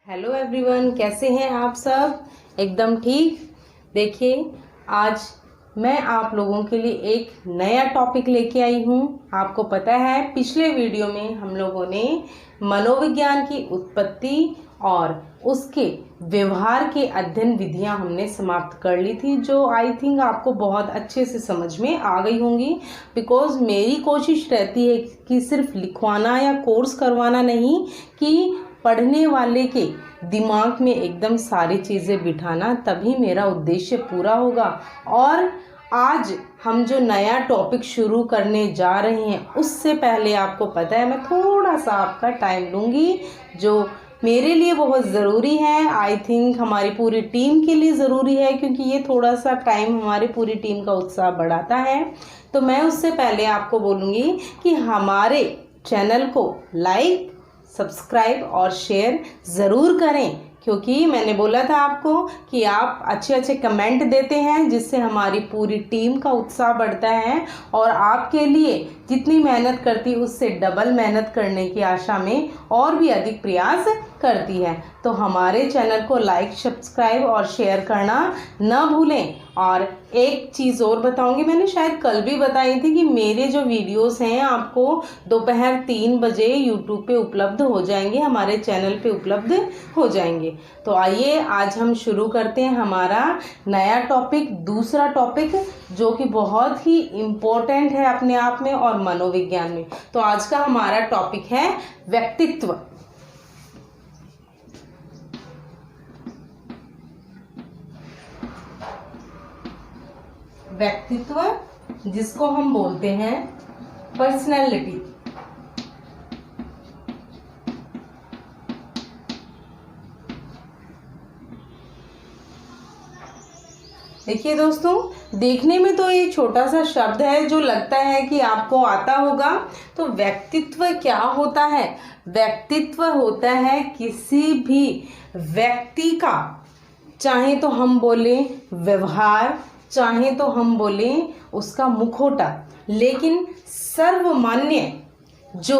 Hello everyone, कैसे हैं आप सब? एकदम ठीक। देखिए, आज मैं आप लोगों के लिए एक नया टॉपिक लेके आई हूँ। आपको पता है, पिछले वीडियो में हम लोगों ने मनोविज्ञान की उत्पत्ति और उसके व्यवहार के अध्ययन विधियां हमने समाप्त कर ली थी, जो आई थिंक आपको बहुत अच्छे से समझ में आ गई होंगी। बिकॉज मेरी कोशिश रहती है कि सिर्फ लिखवाना या कोर्स करवाना नहीं, कि पढ़ने वाले के दिमाग में एकदम सारी चीज़ें बिठाना, तभी मेरा उद्देश्य पूरा होगा। और आज हम जो नया टॉपिक शुरू करने जा रहे हैं, उससे पहले आपको पता है मैं थोड़ा सा आपका टाइम लूँगी, जो मेरे लिए बहुत ज़रूरी है। आई थिंक हमारी पूरी टीम के लिए ज़रूरी है, क्योंकि ये थोड़ा सा टाइम हमारी पूरी टीम का उत्साह बढ़ाता है। तो मैं उससे पहले आपको बोलूँगी कि हमारे चैनल को लाइक, सब्सक्राइब और शेयर ज़रूर करें, क्योंकि मैंने बोला था आपको कि आप अच्छे अच्छे कमेंट देते हैं, जिससे हमारी पूरी टीम का उत्साह बढ़ता है और आपके लिए जितनी मेहनत करती है उससे डबल मेहनत करने की आशा में और भी अधिक प्रयास करती है। तो हमारे चैनल को लाइक, सब्सक्राइब और शेयर करना न भूलें। और एक चीज़ और बताऊंगी, मैंने शायद कल भी बताई थी कि मेरे जो वीडियोस हैं आपको दोपहर 3 बजे यूट्यूब पे उपलब्ध हो जाएंगे, हमारे चैनल पे उपलब्ध हो जाएंगे। तो आइए आज हम शुरू करते हैं हमारा नया टॉपिक, दूसरा टॉपिक, जो कि बहुत ही इम्पोर्टेंट है अपने आप में और मनोविज्ञान में। तो आज का हमारा टॉपिक है व्यक्तित्व। व्यक्तित्व, जिसको हम बोलते हैं पर्सनैलिटी। देखिए दोस्तों, देखने में तो ये छोटा सा शब्द है जो लगता है कि आपको आता होगा। तो व्यक्तित्व क्या होता है? व्यक्तित्व होता है किसी भी व्यक्ति का, चाहे तो हम बोले व्यवहार, चाहे तो हम बोले उसका मुखौटा, लेकिन सर्वमान्य जो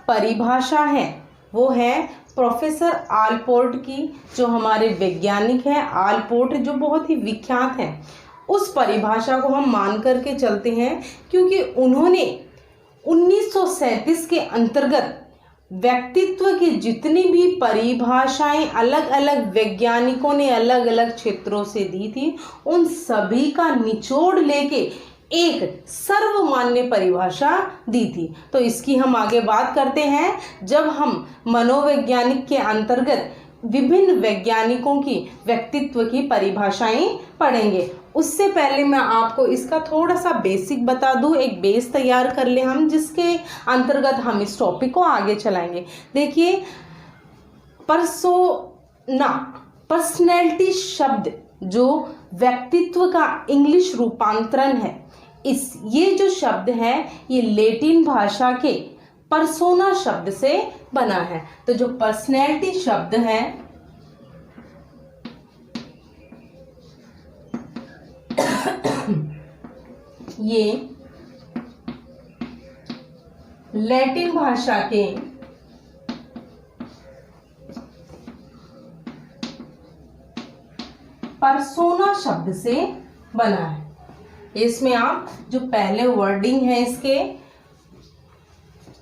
परिभाषा है वो है प्रोफेसर आलपोर्ट की, जो हमारे वैज्ञानिक हैं आलपोर्ट, जो बहुत ही विख्यात हैं। उस परिभाषा को हम मान करके चलते हैं, क्योंकि उन्होंने 1937 के अंतर्गत व्यक्तित्व की जितनी भी परिभाषाएं अलग अलग वैज्ञानिकों ने अलग अलग क्षेत्रों से दी थी, उन सभी का निचोड़ लेके एक सर्वमान्य परिभाषा दी थी। तो इसकी हम आगे बात करते हैं जब हम मनोवैज्ञानिक के अंतर्गत विभिन्न वैज्ञानिकों की व्यक्तित्व की परिभाषाएं पढ़ेंगे। उससे पहले मैं आपको इसका थोड़ा सा बेसिक बता दूं, एक बेस तैयार कर ले हम, जिसके अंतर्गत हम इस टॉपिक को आगे चलाएंगे। देखिए, पर्सोना, पर्सनैलिटी शब्द जो व्यक्तित्व का इंग्लिश रूपांतरण है, ये जो शब्द है ये लैटिन भाषा के पर्सोना शब्द से बना है। तो जो पर्सनैलिटी शब्द है ये लैटिन भाषा के पर्सोना शब्द से बना है। इसमें आप जो पहले वर्डिंग है इसके,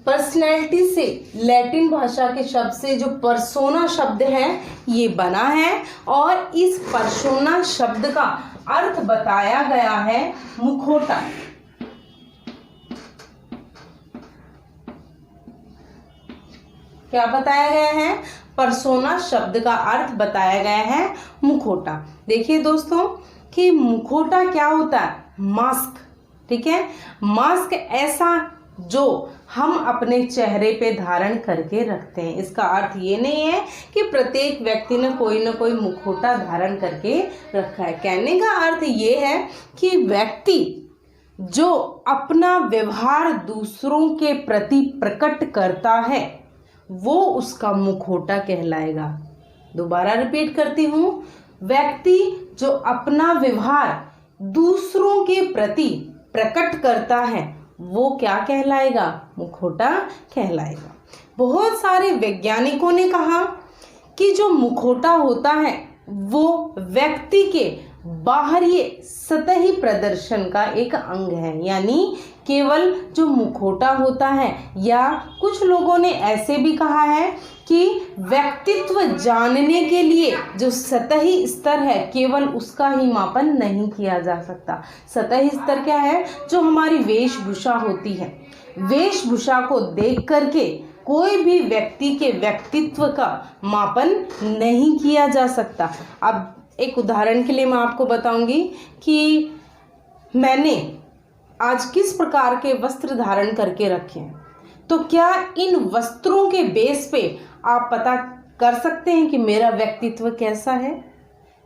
पर्सनैलिटी से लैटिन भाषा के शब्द से जो पर्सोना शब्द है ये बना है, और इस पर्सोना शब्द का अर्थ बताया गया है मुखौटा। क्या बताया गया है? पर्सोना शब्द का अर्थ बताया गया है मुखौटा। देखिए दोस्तों कि मुखौटा क्या होता है? मास्क, ठीक है। मास्क ऐसा जो हम अपने चेहरे पे धारण करके रखते हैं। इसका अर्थ ये नहीं है कि प्रत्येक व्यक्ति ने कोई ना कोई मुखौटा धारण करके रखा है। कहने का अर्थ ये है कि व्यक्ति जो अपना व्यवहार दूसरों के प्रति प्रकट करता है वो उसका मुखौटा कहलाएगा। दोबारा रिपीट करती हूँ, व्यक्ति जो अपना व्यवहार दूसरों के प्रति प्रकट करता है वो क्या कहलाएगा? मुखौटा कहलाएगा। बहुत सारे वैज्ञानिकों ने कहा कि जो मुखौटा होता है वो व्यक्ति के बाहरी सतही प्रदर्शन का एक अंग है। यानी केवल जो मुखौटा होता है, या कुछ लोगों ने ऐसे भी कहा है कि व्यक्तित्व जानने के लिए जो सतही स्तर है केवल उसका ही मापन नहीं किया जा सकता। सतही स्तर क्या है? जो हमारी वेशभूषा होती है, वेशभूषा को देख करके कोई भी व्यक्ति के व्यक्तित्व का मापन नहीं किया जा सकता। अब एक उदाहरण के लिए मैं आपको बताऊंगी कि मैंने आज किस प्रकार के वस्त्र धारण करके रखे हैं, तो क्या इन वस्त्रों के बेस पे आप पता कर सकते हैं कि मेरा व्यक्तित्व कैसा है?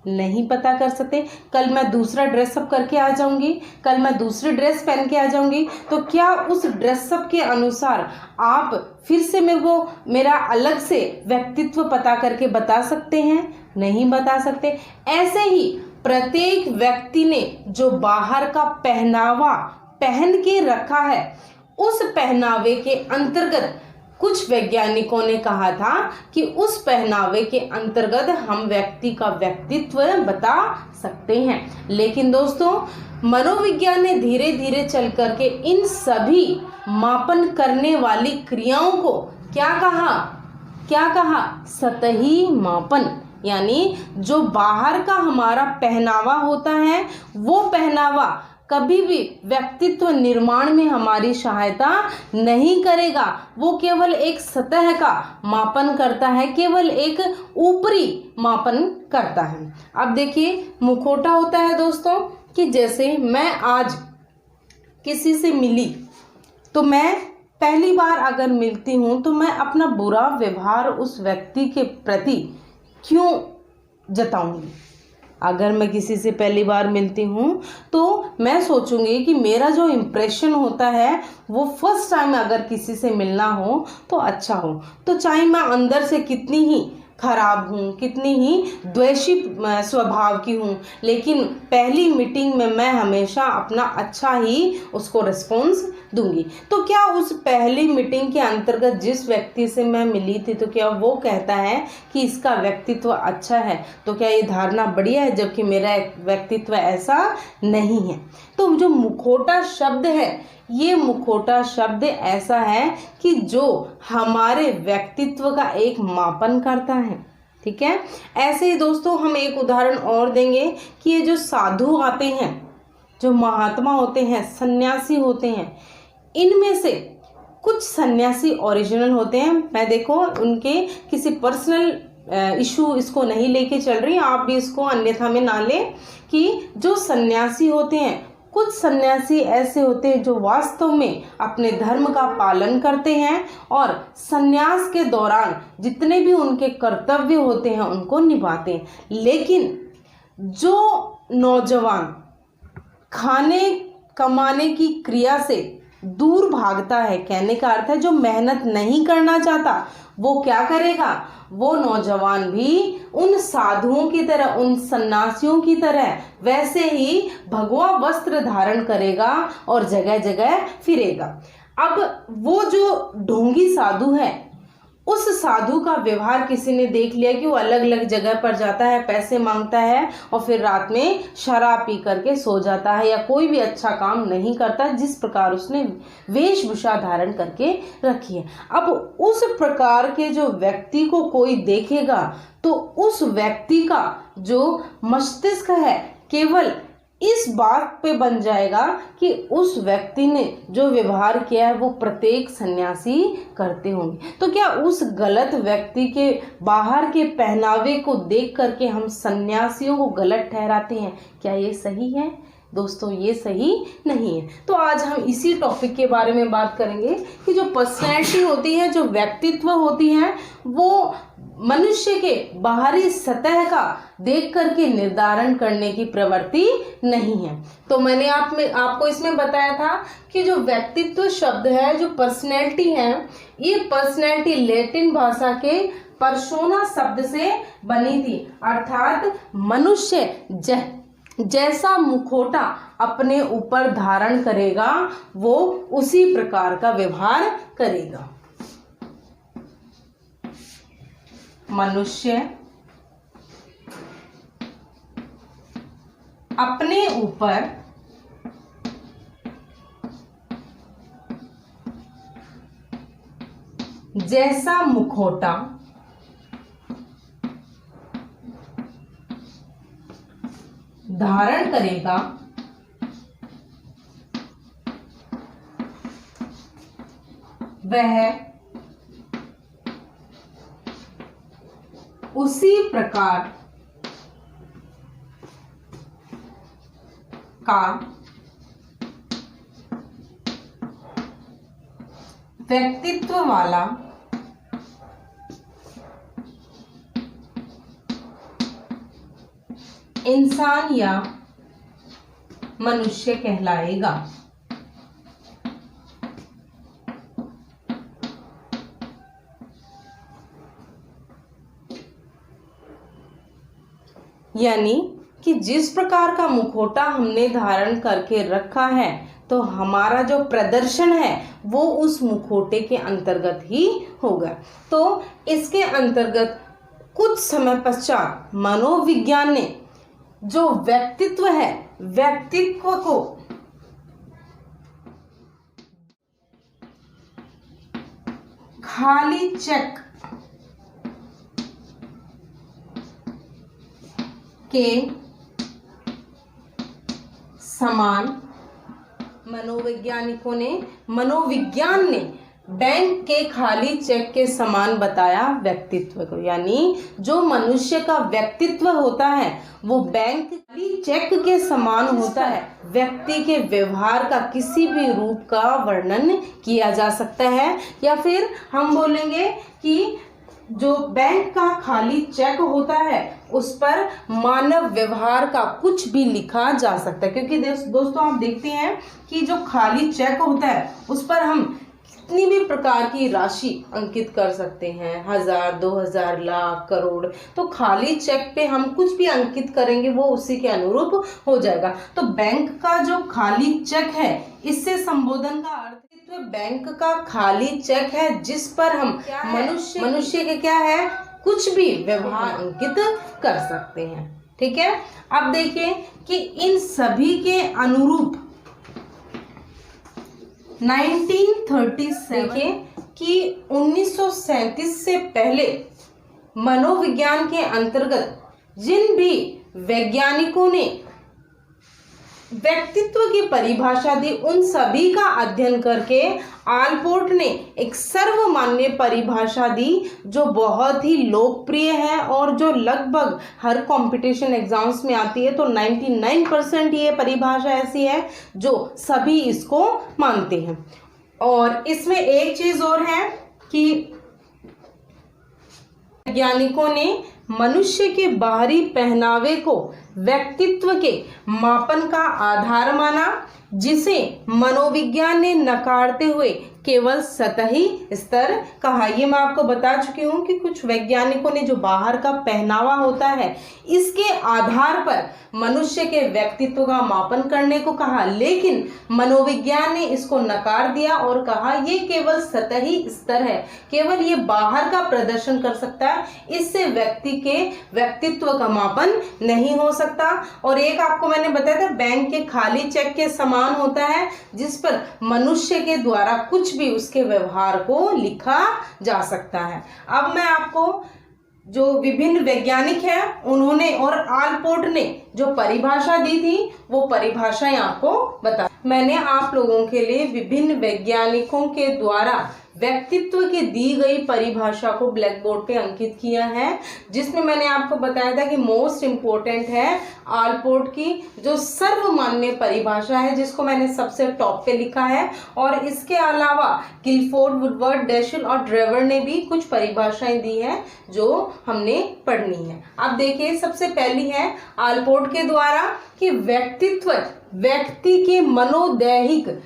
नहीं पता कर सकते। कल मैं दूसरा ड्रेसअप करके आ जाऊंगी, कल मैं दूसरी ड्रेस पहन के आ जाऊंगी, तो क्या उस ड्रेसअप के अनुसार आप फिर से मेरा अलग से व्यक्तित्व पता करके बता सकते हैं? नहीं बता सकते। ऐसे ही प्रत्येक व्यक्ति ने जो बाहर का पहनावा पहन के रखा है, उस पहनावे के अंतर्गत कुछ वैज्ञानिकों ने कहा था कि उस पहनावे के अंतर्गत हम व्यक्ति का व्यक्तित्व बता सकते हैं। लेकिन दोस्तों, मनोविज्ञान ने धीरे धीरे चल करके इन सभी मापन करने वाली क्रियाओं को क्या कहा? सतही मापन। यानी जो बाहर का हमारा पहनावा होता है, वो पहनावा कभी भी व्यक्तित्व निर्माण में हमारी सहायता नहीं करेगा। वो केवल एक सतह का मापन करता है, केवल एक ऊपरी मापन करता है। अब देखिए, मुखौटा होता है दोस्तों कि जैसे मैं आज किसी से मिली, तो मैं पहली बार अगर मिलती हूँ तो मैं अपना बुरा व्यवहार उस व्यक्ति के प्रति क्यों जताऊंगी? अगर मैं किसी से पहली बार मिलती हूँ तो मैं सोचूंगी कि मेरा जो इम्प्रेशन होता है वो फर्स्ट टाइम अगर किसी से मिलना हो तो अच्छा हो। तो चाहे मैं अंदर से कितनी ही खराब हूँ, कितनी ही द्वेषी स्वभाव की हूँ, लेकिन पहली मीटिंग में मैं हमेशा अपना अच्छा ही उसको रिस्पॉन्स दूंगी। तो क्या उस पहली मीटिंग के अंतर्गत जिस व्यक्ति से मैं मिली थी, तो क्या वो कहता है कि इसका व्यक्तित्व अच्छा है? तो क्या ये धारणा बढ़िया है? जबकि मेरा व्यक्तित्व ऐसा नहीं है। तो जो मुखौटा शब्द है, ये मुखौटा शब्द ऐसा है कि जो हमारे व्यक्तित्व का एक मापन करता है। ठीक है। ऐसे ही दोस्तों हम एक उदाहरण और देंगे कि ये जो साधु आते हैं, जो महात्मा होते हैं, सन्यासी होते हैं, इनमें से कुछ सन्यासी ओरिजिनल होते हैं। मैं देखो उनके किसी पर्सनल इशू इसको नहीं लेके चल रही, आप भी इसको अन्यथा में ना लें, कि जो सन्यासी होते हैं, कुछ सन्यासी ऐसे होते हैं जो वास्तव में अपने धर्म का पालन करते हैं और सन्यास के दौरान जितने भी उनके कर्तव्य होते हैं उनको निभाते हैं। लेकिन जो नौजवान खाने कमाने की क्रिया से दूर भागता है, कहने का अर्थ है जो मेहनत नहीं करना चाहता, वो क्या करेगा? वो नौजवान भी उन साधुओं की तरह, उन सन्यासियों की तरह वैसे ही भगवा वस्त्र धारण करेगा और जगह जगह फिरेगा। अब वो जो ढोंगी साधु है, उस साधु का व्यवहार किसी ने देख लिया कि वो अलग अलग जगह पर जाता है, पैसे मांगता है और फिर रात में शराब पी करके सो जाता है, या कोई भी अच्छा काम नहीं करता जिस प्रकार उसने वेशभूषा धारण करके रखी है। अब उस प्रकार के जो व्यक्ति को कोई देखेगा तो उस व्यक्ति का जो मस्तिष्क है केवल इस बात पे बन जाएगा कि उस व्यक्ति ने जो व्यवहार किया है वो प्रत्येक सन्यासी करते होंगे। तो क्या उस गलत व्यक्ति के बाहर के पहनावे को देख करके हम सन्यासियों को गलत ठहराते हैं? क्या ये सही है? दोस्तों, ये सही नहीं है। तो आज हम इसी टॉपिक के बारे में बात करेंगे कि जो पर्सनैलिटी होती है, जो व्यक्तित्व होती है, वो मनुष्य के बाहरी सतह का देख करके निर्धारण करने की प्रवृत्ति नहीं है। तो मैंने आपको इसमें बताया था कि जो व्यक्तित्व शब्द है, जो पर्सनैलिटी है, ये पर्सनैलिटी लैटिन भाषा के पर्सोना शब्द से बनी थी, अर्थात मनुष्य जैसा मुखौटा अपने ऊपर धारण करेगा वो उसी प्रकार का व्यवहार करेगा। मनुष्य अपने ऊपर जैसा मुखौटा धारण करेगा वह उसी प्रकार का व्यक्तित्व वाला इंसान या मनुष्य कहलाएगा। यानी कि जिस प्रकार का मुखौटा हमने धारण करके रखा है तो हमारा जो प्रदर्शन है वो उस मुखौटे के अंतर्गत ही होगा। तो इसके अंतर्गत कुछ समय पश्चात मनोविज्ञान ने जो व्यक्तित्व है, व्यक्तित्व को खाली चेक के समान मनोविज्ञान ने बैंक के खाली चेक के समान बताया व्यक्तित्व को। यानी जो मनुष्य का व्यक्तित्व होता है वो बैंक खाली चेक के समान होता है। व्यक्ति के व्यवहार का किसी भी रूप का वर्णन किया जा सकता है, या फिर हम बोलेंगे कि जो बैंक का खाली चेक होता है उस पर मानव व्यवहार का कुछ भी लिखा जा सकता है। क्योंकि दोस्तों आप देखते हैं कि जो खाली चेक होता है उस पर हम कितनी भी प्रकार की राशि अंकित कर सकते हैं, 1000, 2000, लाख, करोड़। तो खाली चेक पे हम कुछ भी अंकित करेंगे वो उसी के अनुरूप हो जाएगा। तो बैंक का जो खाली चेक है, इससे संबोधन का अर्थ तो बैंक का खाली चेक है जिस पर हम मनुष्य के क्या है कुछ भी व्यवहार अंकित कर सकते हैं। ठीक है, अब देखिए कि इन सभी के अनुरूप 1937 देखिए कि 1937 से पहले मनोविज्ञान के अंतर्गत जिन भी वैज्ञानिकों ने व्यक्तित्व की परिभाषा दी, उन सभी का अध्ययन करके आलपोर्ट ने एक सर्वमान्य परिभाषा दी जो बहुत ही लोकप्रिय है और जो लगभग हर कंपटीशन एग्जाम्स में आती है। तो 99% ये परिभाषा ऐसी है जो सभी इसको मानते हैं। और इसमें एक चीज और है कि वैज्ञानिकों ने मनुष्य के बाहरी पहनावे को व्यक्तित्व के मापन का आधार माना, जिसे मनोविज्ञान ने नकारते हुए केवल सतही स्तर कहा। ये मैं आपको बता चुकी हूँ कि कुछ वैज्ञानिकों ने जो बाहर का पहनावा होता है इसके आधार पर मनुष्य के व्यक्तित्व का मापन करने को कहा, लेकिन मनोविज्ञान ने इसको नकार दिया और कहा ये केवल सतही स्तर है, केवल ये बाहर का प्रदर्शन कर सकता है, इससे व्यक्ति के व्यक्तित्व का मापन नहीं हो सकता। और एक आपको मैंने बताया था बैंक के खाली चेक के समान होता है जिस पर मनुष्य के द्वारा कुछ भी उसके व्यवहार को लिखा जा सकता है। अब मैं आपको जो विभिन्न वैज्ञानिक हैं उन्होंने और आलपोर्ट ने जो परिभाषा दी थी वो परिभाषाएं आपको बता। मैंने आप लोगों के लिए विभिन्न वैज्ञानिकों के द्वारा व्यक्तित्व की दी गई परिभाषा को ब्लैक बोर्ड पे अंकित किया है, जिसमें मैंने आपको बताया था कि मोस्ट इम्पोर्टेंट है आलपोर्ट की जो सर्वमान्य परिभाषा है, जिसको मैंने सबसे टॉप पे लिखा है। और इसके अलावा गिलफोर्ड, वुडवर्ड, डैशल और ड्रेवर ने भी कुछ परिभाषाएं दी है जो हमने पढ़नी है। अब देखिए सबसे पहली है आलपोर्ट के द्वारा कि व्यक्तित्व व्यक्ति के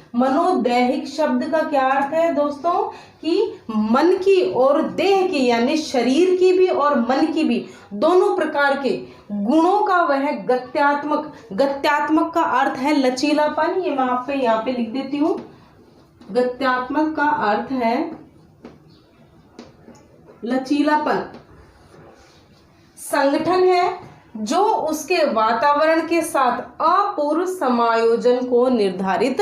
मनोदैहिक शब्द का क्या अर्थ है दोस्तों कि मन की और देह की यानी शरीर की भी और मन की भी दोनों प्रकार के गुणों का वह गत्यात्मक का अर्थ है लचीलापन। ये मैं आप पे यहाँ पे लिख देती हूँ। गत्यात्मक का अर्थ है लचीलापन। संगठन है जो उसके वातावरण के साथ अपूर्व समायोजन को निर्धारित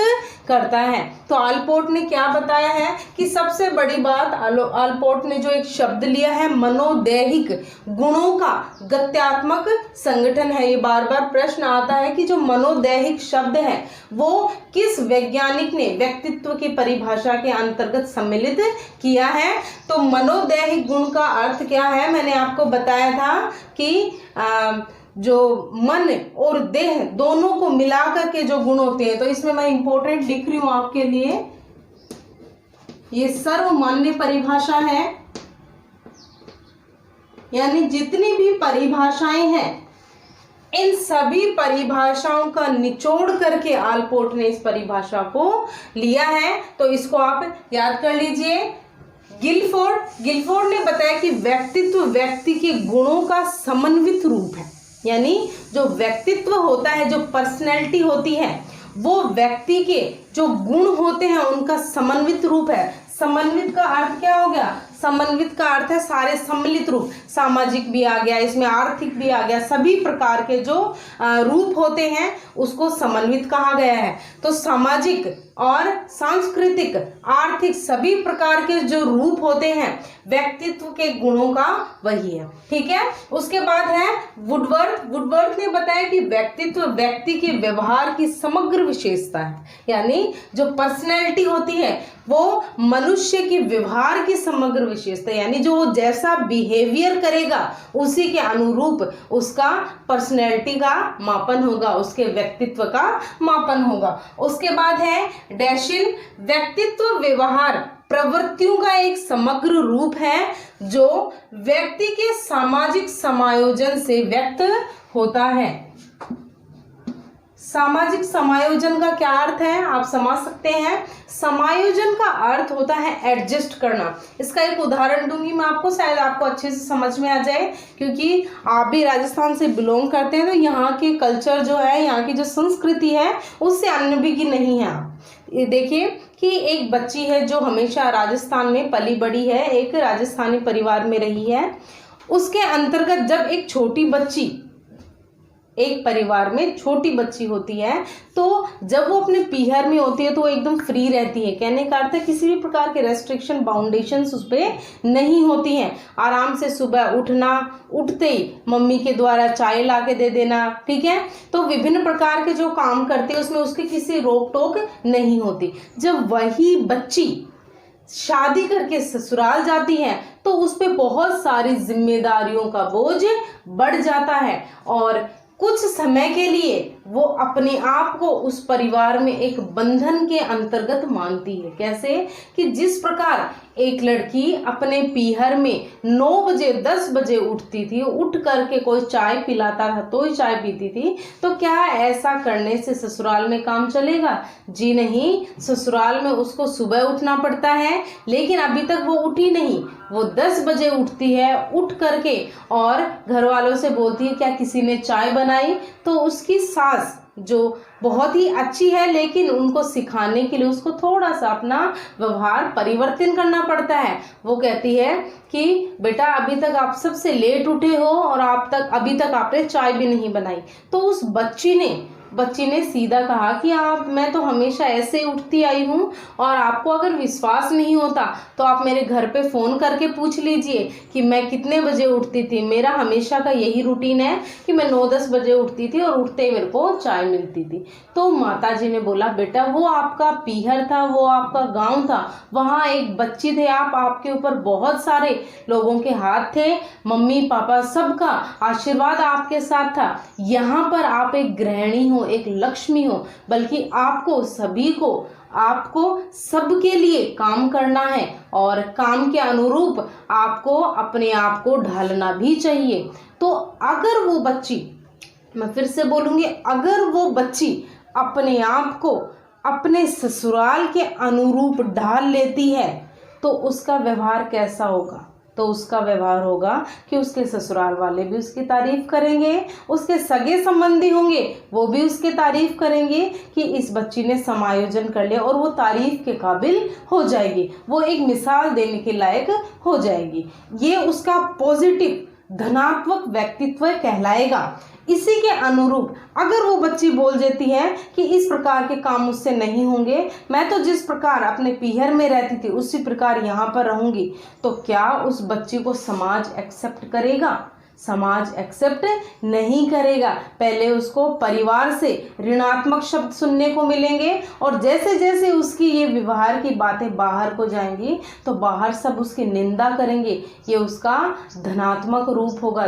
करता है। तो आलपोर्ट ने क्या बताया है कि सबसे बड़ी बात, आलपोर्ट ने जो एक शब्द लिया है मनोदैहिक गुणों का गत्यात्मक संगठन है। ये बार बार प्रश्न आता है कि जो मनोदैहिक शब्द है वो किस वैज्ञानिक ने व्यक्तित्व की परिभाषा के अंतर्गत सम्मिलित किया है। तो मनोदैहिक गुण का अर्थ क्या है, मैंने आपको बताया था कि जो मन और देह दोनों को मिलाकर के जो गुण होते हैं, तो इसमें मैं इंपॉर्टेंट लिख रही हूं आपके लिए, ये सर्वमान्य परिभाषा है, यानी जितनी भी परिभाषाएं हैं इन सभी परिभाषाओं का निचोड़ करके आलपोर्ट ने इस परिभाषा को लिया है। तो इसको आप याद कर लीजिए। गिलफोर्ड ने बताया कि व्यक्तित्व व्यक्ति के गुणों का समन्वित रूप है, यानी जो व्यक्तित्व होता है, जो पर्सनैलिटी होती है, वो व्यक्ति के जो गुण होते हैं उनका समन्वित रूप है। समन्वित का अर्थ क्या हो गया, समन्वित का अर्थ है सारे सम्मिलित रूप, सामाजिक भी आ गया, इसमें आर्थिक भी आ गया, सभी प्रकार के जो रूप होते हैं उसको समन्वित कहा गया है। तो सामाजिक और सांस्कृतिक, आर्थिक सभी प्रकार के जो रूप होते हैं व्यक्तित्व के गुणों का वही है। ठीक है, उसके बाद है वुडवर्थ ने बताया कि व्यक्तित्व व्यक्ति के व्यवहार की समग्र विशेषता है, यानी जो पर्सनैलिटी होती है वो मनुष्य के व्यवहार की समग्र विशेषता, यानी जो वो जैसा बिहेवियर करेगा उसी के अनुरूप उसका पर्सनैलिटी का मापन होगा, उसके व्यक्तित्व का मापन होगा। उसके बाद है डैशिल, व्यक्तित्व व्यवहार प्रवृत्तियों का एक समग्र रूप है जो व्यक्ति के सामाजिक समायोजन से व्यक्त होता है। सामाजिक समायोजन का क्या अर्थ है आप समझ सकते हैं। समायोजन का अर्थ होता है एडजस्ट करना। इसका एक उदाहरण दूंगी मैं आपको, शायद आपको अच्छे से समझ में आ जाए, क्योंकि आप भी राजस्थान से बिलोंग करते हैं तो यहाँ के कल्चर जो है, यहाँ की जो संस्कृति है उससे अन्य भी की नहीं है। ये देखिए कि एक बच्ची है जो हमेशा राजस्थान में पली बड़ी है, एक राजस्थानी परिवार में रही है। उसके अंतर्गत जब एक छोटी बच्ची, एक परिवार में छोटी बच्ची होती है, तो जब वो अपने पीहर में होती है तो वो एकदम फ्री रहती है। कहने का अर्थ है किसी भी प्रकार के रेस्ट्रिक्शन, बाउंडेशंस उस पर नहीं होती हैं। आराम से सुबह उठना, उठते ही मम्मी के द्वारा चाय ला के दे देना, ठीक है। तो विभिन्न प्रकार के जो काम करती है उसमें उसकी किसी रोक टोक नहीं होती। जब वही बच्ची शादी करके ससुराल जाती है तो उस पर बहुत सारी जिम्मेदारियों का बोझ बढ़ जाता है और कुछ समय के लिए वो अपने आप को उस परिवार में एक बंधन के अंतर्गत मानती है। कैसे कि जिस प्रकार एक लड़की अपने पीहर में 9 बजे 10 बजे उठती थी, उठ करके कोई चाय पिलाता था तो ही चाय पीती थी, तो क्या ऐसा करने से ससुराल में काम चलेगा? जी नहीं, ससुराल में उसको सुबह उठना पड़ता है। लेकिन अभी तक वो उठी नहीं, वो 10 बजे उठती है, उठ करके और घर वालों से बोलती है क्या किसी ने चाय बनाई? तो उसकी सास जो बहुत ही अच्छी है, लेकिन उनको सिखाने के लिए उसको थोड़ा सा अपना व्यवहार परिवर्तन करना पड़ता है। वो कहती है कि बेटा अभी तक आप सबसे लेट उठे हो और अभी तक आपने चाय भी नहीं बनाई। तो उस बच्ची ने सीधा कहा कि मैं तो हमेशा ऐसे ही उठती आई हूँ, और आपको अगर विश्वास नहीं होता तो आप मेरे घर पे फ़ोन करके पूछ लीजिए कि मैं कितने बजे उठती थी। मेरा हमेशा का यही रूटीन है कि मैं 9-10 बजे उठती थी और उठते ही मेरे को चाय मिलती थी। तो माताजी ने बोला बेटा वो आपका पीहर था, वो आपका गाँव था, वहाँ एक बच्ची थे आप, आपके ऊपर बहुत सारे लोगों के हाथ थे, मम्मी पापा सबका आशीर्वाद आपके साथ था। यहाँ पर आप एक गृहिणी हो, एक लक्ष्मी हो, बल्कि आपको सबके लिए काम करना है और काम के अनुरूप आपको अपने आप को ढालना भी चाहिए। तो अगर वो बच्ची, मैं फिर से बोलूंगी, अगर वो बच्ची अपने आप को अपने ससुराल के अनुरूप ढाल लेती है तो उसका व्यवहार कैसा होगा? तो उसका व्यवहार होगा कि उसके ससुराल वाले भी उसकी तारीफ करेंगे, उसके सगे संबंधी होंगे वो भी उसकी तारीफ करेंगे कि इस बच्ची ने समायोजन कर लिया, और वो तारीफ के काबिल हो जाएगी, वो एक मिसाल देने के लायक हो जाएगी। ये उसका पॉजिटिव धनात्मक व्यक्तित्व कहलाएगा। इसी के अनुरूप अगर वो बच्ची बोल देती है कि इस प्रकार के काम मुझसे नहीं होंगे, मैं तो जिस प्रकार अपने पीहर में रहती थी उसी प्रकार यहाँ पर रहूंगी, तो क्या उस बच्ची को समाज एक्सेप्ट करेगा? समाज एक्सेप्ट नहीं करेगा। पहले उसको परिवार से ऋणात्मक शब्द सुनने को मिलेंगे और जैसे जैसे उसकी ये व्यवहार की बातें बाहर को जाएंगी तो बाहर सब उसकी निंदा करेंगे। ये उसका धनात्मक रूप होगा,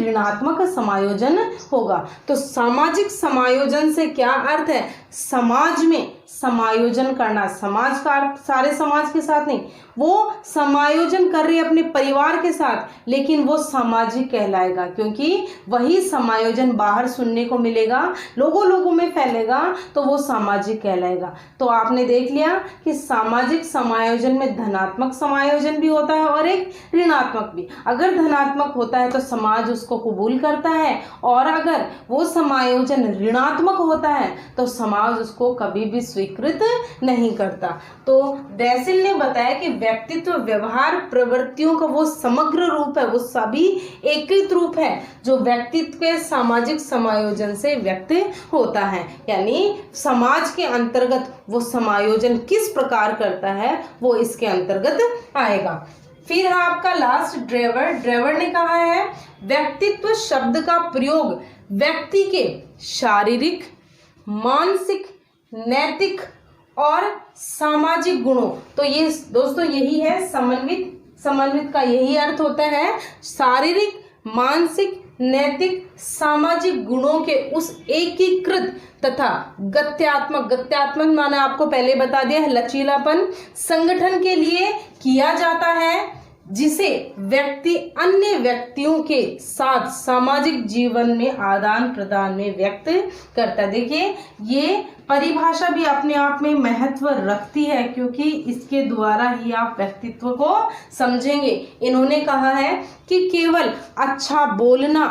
ऋणात्मक समायोजन होगा। तो सामाजिक समायोजन से क्या अर्थ है? समाज में समायोजन करना। समाज का अर्थ सारे समाज के साथ नहीं, वो समायोजन कर रही है अपने परिवार के साथ, लेकिन वो सामाजिक कहलाएगा क्योंकि वही समायोजन बाहर सुनने को मिलेगा, लोगों में फैलेगा, तो वो सामाजिक कहलाएगा। तो आपने देख लिया कि सामाजिक समायोजन में धनात्मक समायोजन भी होता है और एक ऋणात्मक भी। अगर धनात्मक होता है तो समाज उसको कबूल करता है और अगर वो समायोजन ऋणात्मक होता है तो समाज उसको कभी भी स्वीकृत नहीं करता। तो ड्रेसिल ने बताया कि व्यक्तित्व व्यवहार प्रवृत्तियों का वो समग्र रूप है, वो सभी एकीकृत रूप है जो व्यक्तित्व के सामाजिक समायोजन से व्यक्त होता है। यानी समाज के अंतर्गत वो समायोजन किस प्रकार करता है वो इसके अंतर्गत आएगा। फिर है आपका लास्ट ड्रेवर ने कहा है व्यक्तित्व शब्द का प्रयोग व्यक्ति के शारीरिक, मानसिक, नैतिक और सामाजिक गुणों, तो ये दोस्तों यही है समन्वित का यही अर्थ होता है, शारीरिक, मानसिक, नैतिक, सामाजिक गुणों के उस एकीकृत तथा गत्यात्मक माने आपको पहले बता दिया है लचीलापन संगठन के लिए किया जाता है, जिसे व्यक्ति अन्य व्यक्तियों के साथ सामाजिक जीवन में आदान प्रदान में व्यक्त करता है। देखिए ये परिभाषा भी अपने आप में महत्व रखती है क्योंकि इसके द्वारा ही आप व्यक्तित्व को समझेंगे। इन्होंने कहा है कि केवल अच्छा बोलना,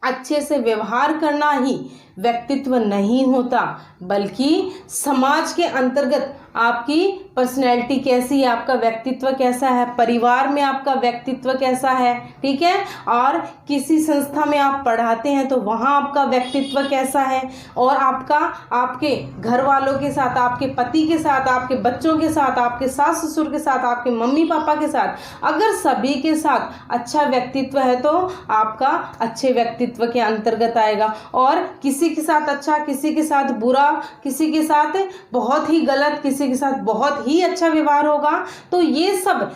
अच्छे से व्यवहार करना ही व्यक्तित्व नहीं होता, बल्कि समाज के अंतर्गत आपकी पर्सनैलिटी कैसी है, आपका व्यक्तित्व कैसा है, परिवार में आपका व्यक्तित्व कैसा है, ठीक है, और किसी संस्था में आप पढ़ाते हैं तो वहाँ आपका व्यक्तित्व कैसा है, और आपका आपके घर वालों के साथ, आपके पति के साथ, आपके बच्चों के साथ, आपके सास ससुर के साथ, आपके मम्मी पापा के साथ, अगर सभी के साथ अच्छा व्यक्तित्व है तो आपका अच्छे व्यक्तित्व के अंतर्गत आएगा। और किसी के साथ अच्छा, किसी के साथ बुरा, किसी के साथ बहुत ही गलत, किसी के साथ बहुत ही अच्छा व्यवहार होगा, तो ये सब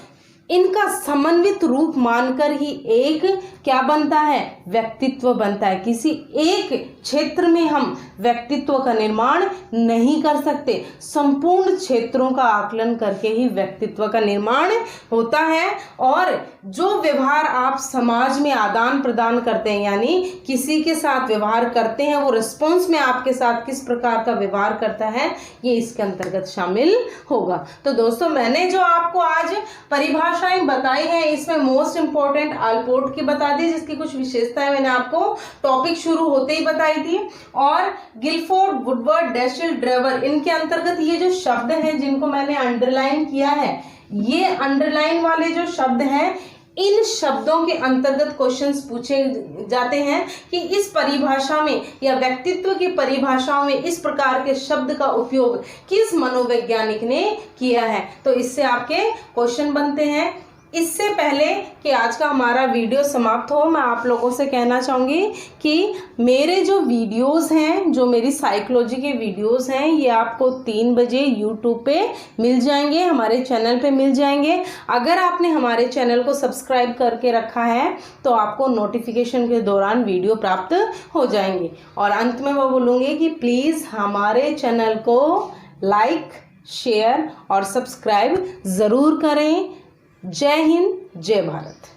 इनका समन्वित रूप मानकर ही एक क्या बनता है, व्यक्तित्व बनता है। किसी एक क्षेत्र में हम व्यक्तित्व का निर्माण नहीं कर सकते, संपूर्ण क्षेत्रों का आकलन करके ही व्यक्तित्व का निर्माण होता है। और जो व्यवहार आप समाज में आदान प्रदान करते हैं, यानी किसी के साथ व्यवहार करते हैं, वो रिस्पॉन्स में आपके साथ किस प्रकार का व्यवहार करता है, ये इसके अंतर्गत शामिल होगा। तो दोस्तों मैंने जो आपको आज परिभाषाएं बताई हैं, इसमें मोस्ट इंपॉर्टेंट आलपोर्ट की बता दी, जिसकी कुछ विशेषताएं मैंने आपको टॉपिक शुरू होते ही बताई थी, और गिलफोर्ड, वुडवर्ड, डैशिल, ड्रेवर, इनके अंतर्गत ये जो शब्द हैं जिनको मैंने अंडरलाइन किया है, ये अंडरलाइन वाले जो शब्द हैं, इन शब्दों के अंतर्गत क्वेश्चंस पूछे जाते हैं कि इस परिभाषा में या व्यक्तित्व की परिभाषाओं में इस प्रकार के शब्द का उपयोग किस मनोवैज्ञानिक ने किया है, तो इससे आपके क्वेश्चन बनते हैं। इससे पहले कि आज का हमारा वीडियो समाप्त हो, मैं आप लोगों से कहना चाहूँगी कि मेरे जो वीडियोस हैं, जो मेरी साइकोलॉजी के वीडियोस हैं, ये आपको 3 बजे यूट्यूब पे मिल जाएंगे, हमारे चैनल पे मिल जाएंगे। अगर आपने हमारे चैनल को सब्सक्राइब करके रखा है तो आपको नोटिफिकेशन के दौरान वीडियो प्राप्त हो जाएंगे। और अंत में मैं बोलूँगी कि प्लीज़ हमारे चैनल को लाइक, शेयर और सब्सक्राइब ज़रूर करें। जय हिंद, जय भारत।